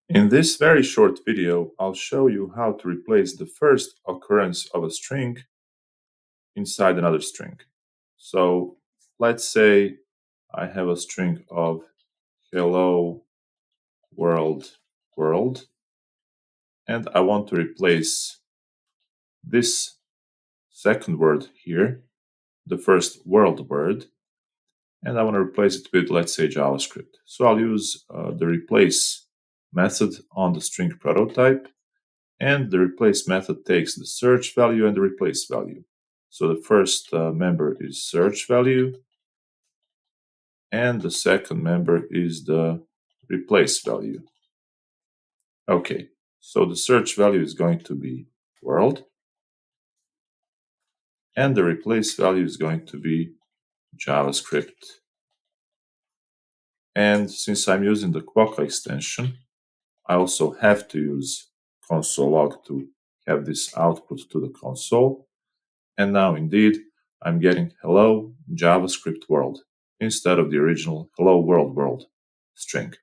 In this very short video, I'll show you how to replace the first occurrence of a string inside another string. So let's say I have a string of hello world world, and I want to replace this second word here, the first world word, and I want to replace it with, let's say, JavaScript. So I'll use the replace method on the string prototype. And the replace method takes the search value and the replace value. So the first member is search value, and the second member is the replace value. Okay, so the search value is going to be world, and the replace value is going to be JavaScript. And since I'm using the Quokka extension, I also have to use console log to have this output to the console. And now indeed, I'm getting hello JavaScript world instead of the original hello world world string.